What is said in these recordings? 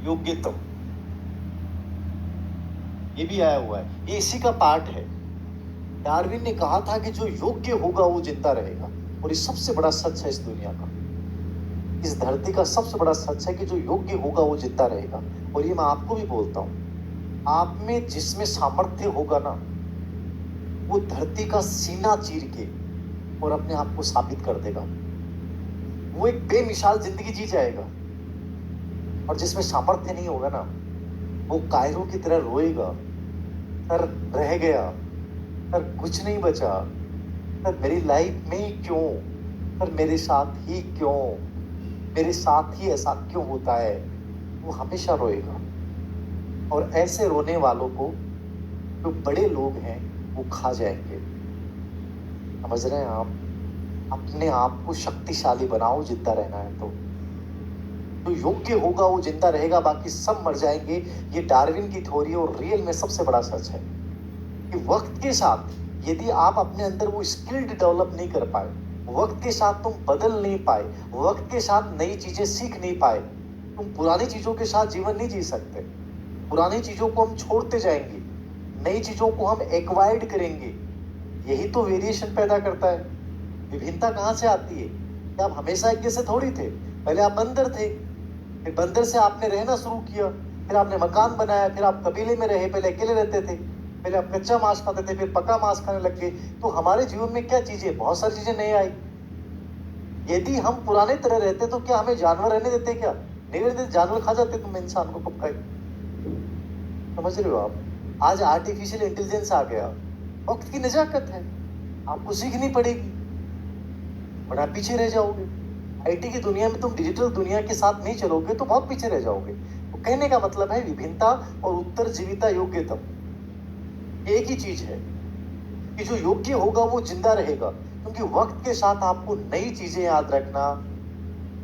योग्यतम, ये भी आया हुआ है, ये इसी का पार्ट है। डार्विन ने कहा था कि जो योग्य होगा वो जिंदा रहेगा, और ये सबसे बड़ा सच है इस दुनिया का, इस धरती का सबसे बड़ा सच है कि जो योग्य होगा वो जिंदा रहेगा। और ये मैं आपको भी बोलता हूं, आप में जिसमें सामर्थ्य होगा ना, वो धरती का सीना चीर के और अपने आप को साबित कर देगा। वो एक बेमिसाल जिंदगी जी जाएगा। और जिसमें सामर्थ्य नहीं होगा ना, वो कायरों की तरह रोएगा, सर रह गया, सर कुछ नहीं बचा, सर मेरी लाइफ में ही क्यों, सर मेरे साथ ही क्यों, मेरे साथ ही ऐसा क्यों होता है। वो हमेशा रोएगा। और ऐसे रोने वालों को जो बड़े लोग हैं वो खा जाएंगे। समझ रहे हैं आप? अपने आप को शक्तिशाली बनाओ जिंदा रहना है तो। जो योग्य होगा वो जिंदा रहेगा, बाकी सब मर जाएंगे। ये डार्विन की थ्योरी और रियल में सबसे बड़ा सच है कि वक्त के साथ यदि आप अपने अंदर वो स्किल्ड डेवलप नहीं कर पाए, वक्त के साथ तुम बदल नहीं पाए, वक्त के साथ नई चीजें सीख नहीं पाए, तुम पुरानी चीजों के साथ जीवन नहीं जी सकते। पुरानी चीजों को हम छोड़ते जाएंगे, नई चीजों को हम एक्वायर्ड करेंगे। यही तो वेरिएशन पैदा करता है। विभिन्नता कहाँ से आती है कि आप हमेशा एक जैसे थोड़ी थे। पहले आप बंदर थे, फिर बंदर से आपने रहना शुरू किया, फिर आपने मकान बनाया, फिर आप कबीले में रहे, पहले अकेले रहते थे, पहले आप कच्चा मांस खाते थे, फिर पका मांस खाने लग गए। तो हमारे जीवन में क्या चीजें, बहुत सारी चीजें नई आई। यदि हम पुराने तरह रहते तो क्या हमें जानवर रहने देते? क्या नहीं रहते? जानवर खा जाते तुम इंसान को कब खाए। समझ रहे हो आप? आज आर्टिफिशियल इंटेलिजेंस आ गया, वक्त की नजाकत है, आपको सीखनी पड़ेगी वरना पीछे रह जाओगे। आईटी की दुनिया में तुम डिजिटल दुनिया के साथ नहीं चलोगे तो बहुत पीछे रह जाओगे। तो कहने का मतलब है विभिन्नता और उत्तरजीविता योग्यतम एक ही चीज है कि जो योग्य होगा वो जिंदा रहेगा, क्योंकि वक्त के साथ आपको नई चीजें याद रखना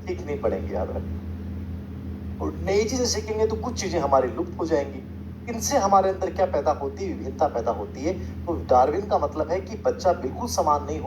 सीखनी पड़ेंगी, याद रखना। और नई चीजें सीखेंगे तो कुछ चीजें हमारी लुप्त हो जाएंगी। इनसे हमारे अंदर क्या पैदा होती है? विभिन्नता पैदा होती है। तो डार्विन का मतलब है कि बच्चा बिल्कुल समान नहीं हो